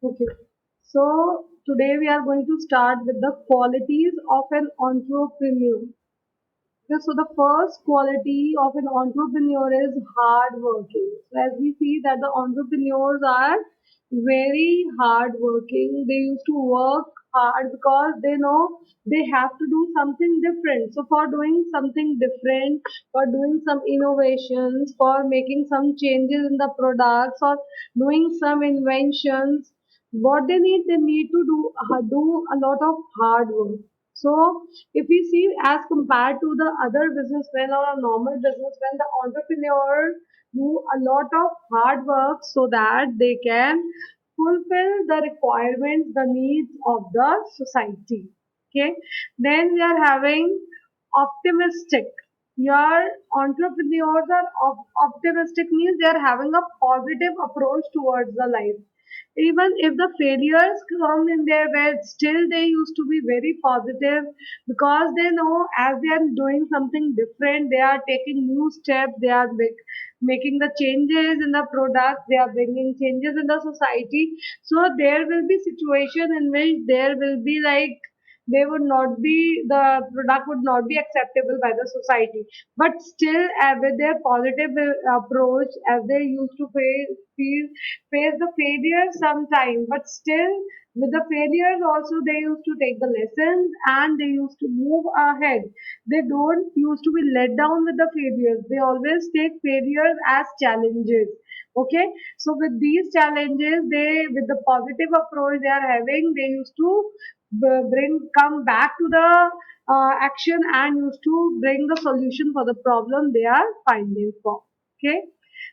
Okay. So today we are going to start with the qualities of an entrepreneur. Okay, so the first quality of an entrepreneur is hard working. So as we see that the entrepreneurs are very hard working. They used to work hard because they know they have to do something different. So for doing something different, for doing some innovations, for making some changes in the products or doing some inventions, what they need to do a lot of hard work. So if we see as compared to the other businessmen or a normal businessman, the entrepreneur do a lot of hard work so that they can fulfill the requirements, the needs of the society. Okay. Then we are having optimistic. Your entrepreneurs are optimistic means they are having a positive approach towards the life. Even if the failures come in their way, still they used to be very positive because they know as they are doing something different, they are taking new steps, they are making the changes in the product, they are bringing changes in the society. So there will be situation in which there will be like they would not be the product would not be acceptable by the society, but still with their positive approach, as they used to face the failure sometime, but still with the failures also they used to take the lessons and they used to move ahead. They don't used to be let down with the failures. They always take failures as challenges. Okay, so with these challenges, they with the positive approach they are having, they used to bring come back to the action and used to bring the solution for the problem they are finding for. Okay.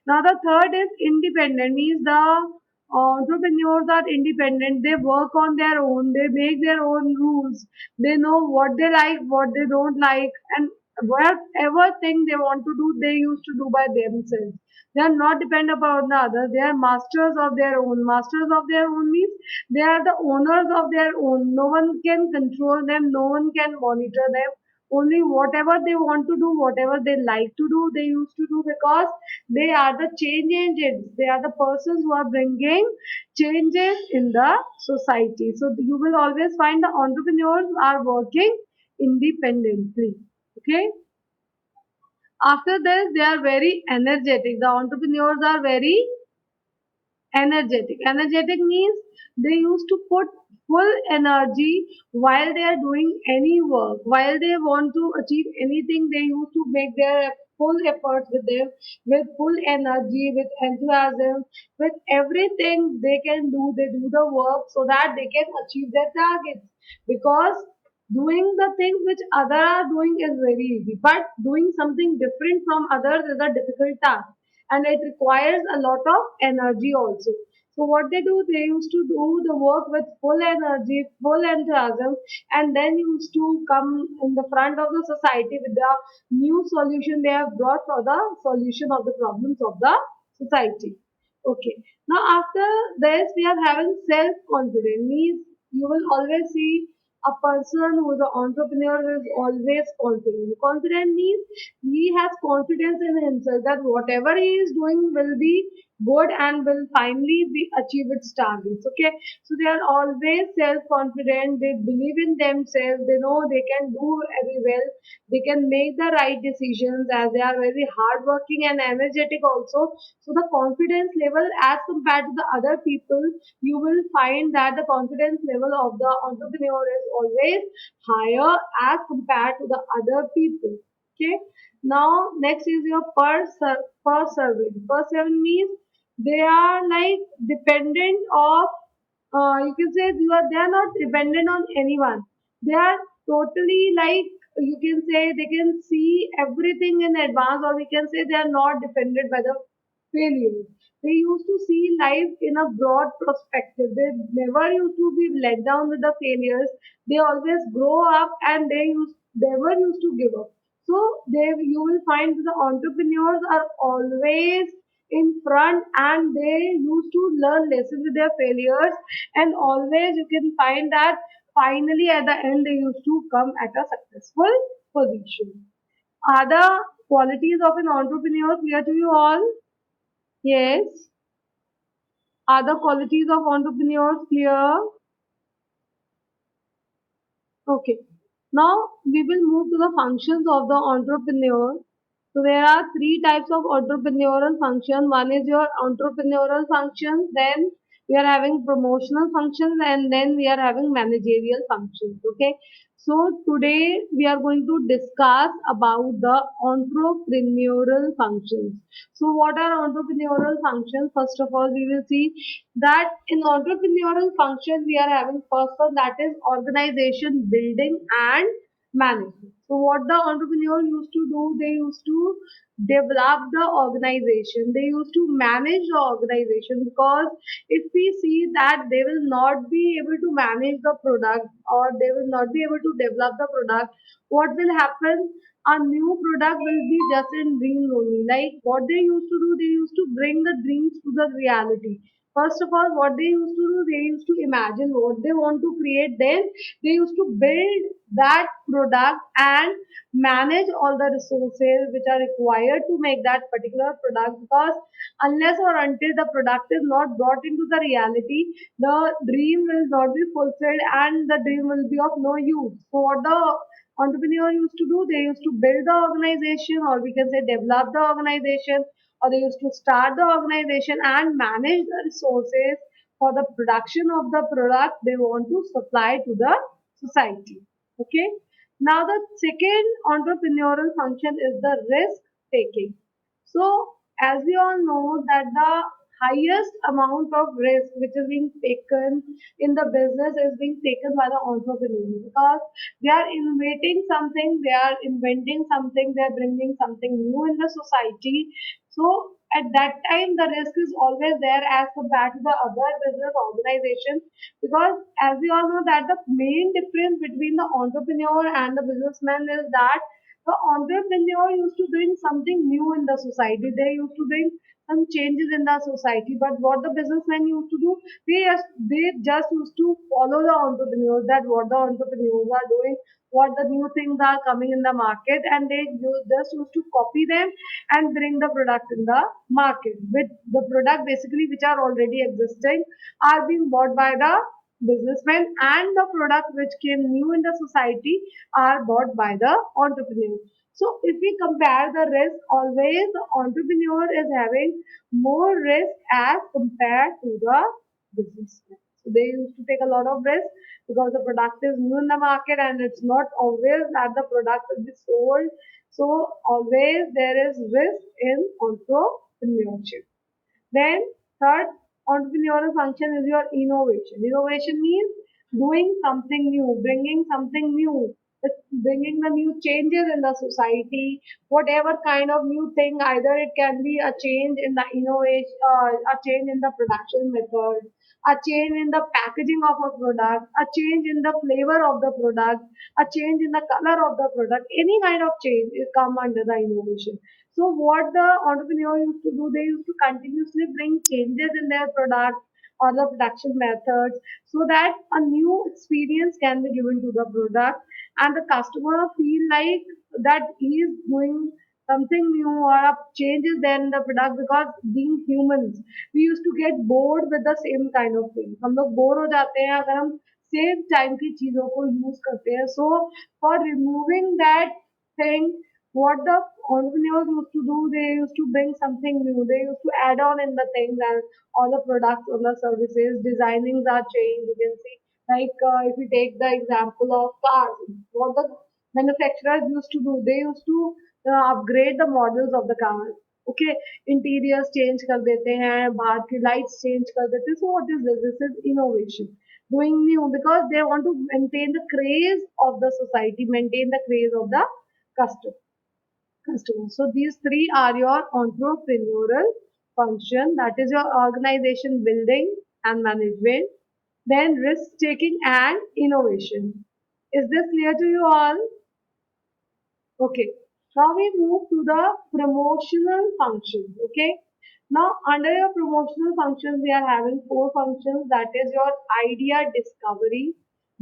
Now the third is independent, means the entrepreneurs are independent. They work on their own. They make their own rules. They know what they like, what they don't like, and whatever thing they want to do, they used to do by themselves. They are not dependent upon the others. They are masters of their own. Masters of their own means they are the owners of their own. No one can control them. No one can monitor them. Only whatever they want to do, whatever they like to do, they used to do because they are the change agents. They are the persons who are bringing changes in the society. So you will always find the entrepreneurs are working independently. Okay. After this, they are very energetic. The entrepreneurs are very energetic. Energetic means they used to put full energy while they are doing any work. While they want to achieve anything, they used to make their full efforts with them, with full energy, with enthusiasm, with everything they can do. They do the work so that they can achieve their targets. Because doing the things which others are doing is very easy, but doing something different from others is a difficult task and it requires a lot of energy also. So what they do, they used to do the work with full energy, full enthusiasm, and then used to come in the front of the society with the new solution they have brought for the solution of the problems of the society. Okay. Now after this, we are having self-confidence. Means you will always see a person who is an entrepreneur is always confident. Confident means he has confidence in himself that whatever he is doing will be good and will finally be achieve its targets. Okay, so they are always self-confident. They believe in themselves. They know they can do very well. They can make the right decisions as they are very hardworking and energetic also. So the confidence level as compared to the other people, you will find that the confidence level of the entrepreneur is always higher as compared to the other people. Okay. Now next is your per service. Per service means they are like dependent of you can say they are not dependent on anyone. They are totally like you can say they can see everything in advance, or we can say they are not dependent by the failures. They used to see life in a broad perspective. They never used to be let down with the failures. They always grow up and never used to give up. So you will find the entrepreneurs are always in front and they used to learn lessons with their failures, and always you can find that finally at the end they used to come at a successful position. Are the qualities of an entrepreneur clear to you all? Yes. Are the qualities of entrepreneurs clear? Okay. Now we will move to the functions of the entrepreneur. So there are three types of entrepreneurial function. One is your entrepreneurial functions, then we are having promotional functions, and then we are having managerial functions. Okay. So today we are going to discuss about the entrepreneurial functions. So what are entrepreneurial functions? First of all, we will see that in entrepreneurial function we are having first one, that is organization building and management. So what the entrepreneur used to do, they used to develop the organization, they used to manage the organization, because if we see that they will not be able to manage the product, or they will not be able to develop the product, what will happen? A new product will be just in dreams only. Like what they used to do, they used to bring the dreams to the reality. First of all, what they used to do, they used to imagine what they want to create. Then they used to build that product and manage all the resources which are required to make that particular product. Because unless or until the product is not brought into the reality, the dream will not be fulfilled and the dream will be of no use. So what the entrepreneur used to do, they used to build the organization, or we can say develop the organization, or they used to start the organization and manage the resources for the production of the product they want to supply to the society. Okay. Now the second entrepreneurial function is the risk taking. So as we all know that the highest amount of risk which is being taken in the business is being taken by the entrepreneur, because they are innovating something, they are inventing something, they are bringing something new in the society. So at that time, the risk is always there as compared to the other business organizations, because as we all know that the main difference between the entrepreneur and the businessman is that the entrepreneur used to bring something new in the society. They used to bring some changes in the society. But what the businessmen used to do, they just used to follow the entrepreneurs, that what the entrepreneurs are doing, what the new things are coming in the market, and just used to copy them and bring the product in the market. With the product basically which are already existing are being bought by the businessmen, and the product which came new in the society are bought by the entrepreneur. So if we compare the risk, always the entrepreneur is having more risk as compared to the businessman. So they used to take a lot of risk because the product is new in the market and it's not always that the product will be sold. So always there is risk in entrepreneurship. Then third entrepreneurial function is your innovation. Innovation means doing something new, bringing something new, bringing the new changes in the society, whatever kind of new thing, either it can be a change in the innovation, a change in the production method, a change in the packaging of a product, a change in the flavor of the product, a change in the color of the product, any kind of change is come under the innovation. So what the entrepreneur used to do, they used to continuously bring changes in their product or the production methods, so that a new experience can be given to the product and the customer feel like that he is doing something new, or a change is there in the product, because being humans we used to get bored with the same kind of thing. हम लोग bore हो जाते हैं अगर हम same time की चीजों को यूज करते हैं. So for removing that thing, what the entrepreneurs used to do, they used to bring something new. They used to add on in the things and all the products or the services. Designings are changed. You can see, like if you take the example of cars, what the manufacturers used to do, they used to upgrade the models of the cars. Okay, interiors change कर देते हैं, बाहर की lights change कर देते हैं. So what is this? This is innovation. Doing new because they want to maintain the craze of the society, maintain the craze of the customer customers. So these three are your entrepreneurial function, that is your organization building and management, then risk taking and innovation. Is this clear to you all? Okay. Now we move to the promotional functions. Okay. Now under your promotional functions, we are having four functions, that is your idea discovery,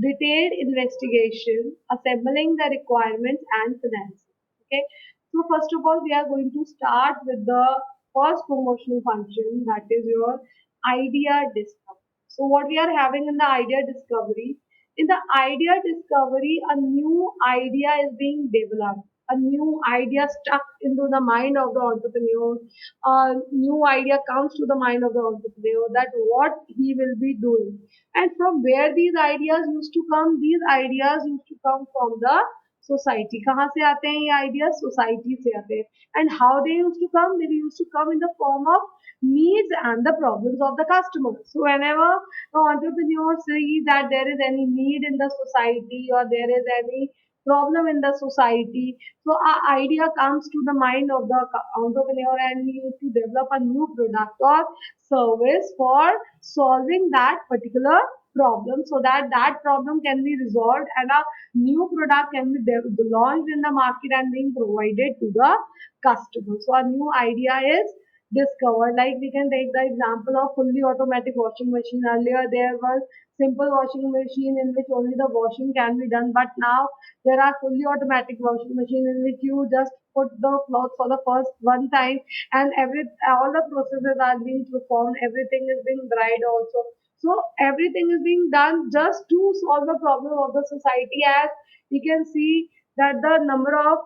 detailed investigation, assembling the requirements and financing. Okay. So first of all, we are going to start with the first promotional function, that is your idea discovery. So what we are having in the idea discovery, in the idea discovery, a new idea is being developed. A new idea stuck into the mind of the entrepreneur. A new idea comes to the mind of the entrepreneur that what he will be doing. And from where these ideas used to come, these ideas used to come from the society. कहाँ से आते हैं ये ideas? Society से आते हैं. And how they used to come? They used to come in the form of needs and the problems of the customer. So whenever the entrepreneur see that there is any need in the society or there is any problem in the society, so our idea comes to the mind of the entrepreneur and he used to develop a new product or service for solving that particular problem so that that problem can be resolved and a new product can be launched in the market and being provided to the customer. So a new idea is discovered. Like we can take the example of fully automatic washing machine. Earlier there was simple washing machine in which only the washing can be done, but now there are fully automatic washing machine in which you just put the cloth for the first one time and every all the processes are being performed, everything is being dried also. So everything is being done just to solve the problem of the society. As we can see that the number of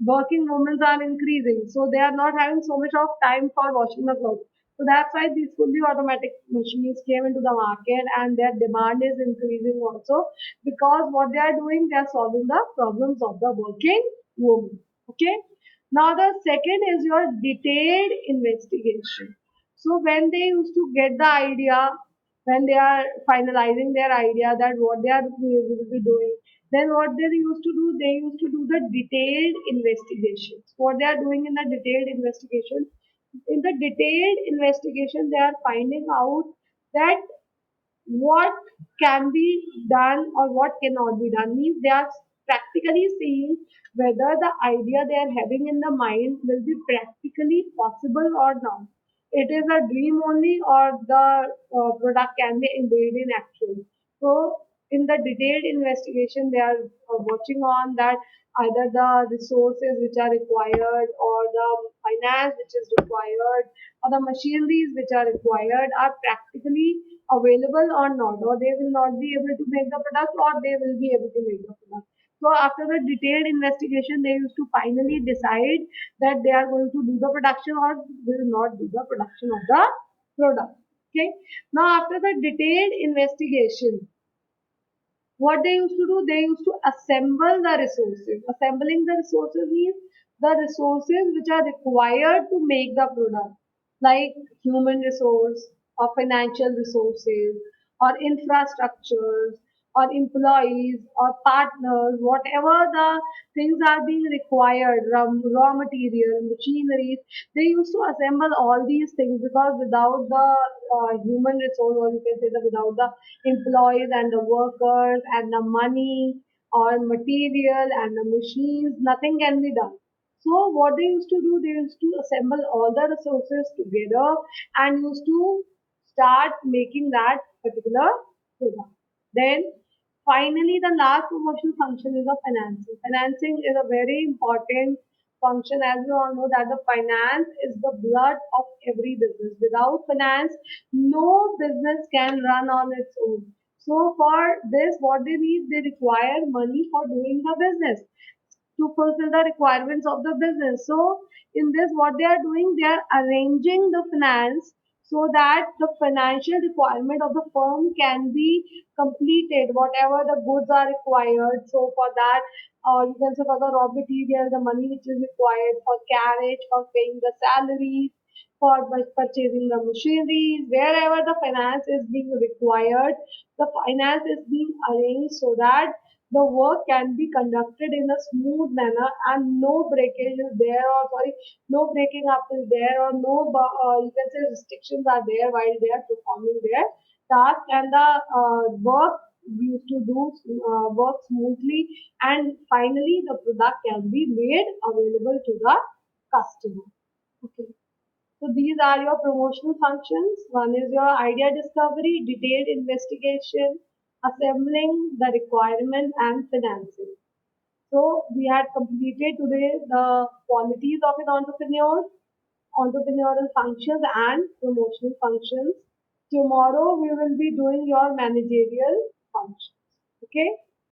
working women are increasing, so they are not having so much of time for washing the clothes. So that's why these fully automatic machines came into the market and their demand is increasing also because what they are doing, they are solving the problems of the working woman. Okay. Now the second is your detailed investigation. So when they used to get the idea, when they are finalizing their idea that what they are will be doing, then what they used to do, they used to do the detailed investigations. What they are doing in the detailed investigation, in the detailed investigation, they are finding out that what can be done or what cannot be done. Means they are practically seeing whether the idea they are having in the mind will be practically possible or not. It is a dream only or the product can be made in actual. So in the detailed investigation, they are watching on that either the resources which are required or the finance which is required or the machineries which are required are practically available or not, or they will not be able to make the product or they will be able to make the product. So after the detailed investigation, they used to finally decide that they are going to do the production or will not do the production of the product. Okay. Now after the detailed investigation, what they used to do, they used to assemble the resources. Assembling the resources means the resources which are required to make the product, like human resource or financial resources or infrastructures or employees or partners, whatever the things are being required, raw material, machineries, they used to assemble all these things because without the human resource, or you can say that without the employees and the workers and the money or material and the machines, nothing can be done. So what they used to do, they used to assemble all the resources together and used to start making that particular product. Then finally the last promotional function is the financing. Financing is a very important function, as we all know that the finance is the blood of every business. Without finance, no business can run on its own. So for this, what they need, they require money for doing the business to fulfill the requirements of the business. So in this, what they are doing, they are arranging the finance so that the financial requirement of the firm can be completed, whatever the goods are required. So for that, you can say for the raw material, the money which is required for carriage, for paying the salaries, for purchasing the machineries, wherever the finance is being required, the finance is being arranged so that the work can be conducted in a smooth manner and no breakage is there, or sorry, no breaking up is there, or no you can say restrictions are there while they are performing their task, and the work used to do work smoothly, and finally the product can be made available to the customer. Okay. So these are your promotional functions. One is your idea discovery, detailed investigation, assembling the requirement, and financing. So we had completed today the qualities of an entrepreneur. entrepreneurial functions and promotional functions. Tomorrow we will be doing your managerial functions. Okay.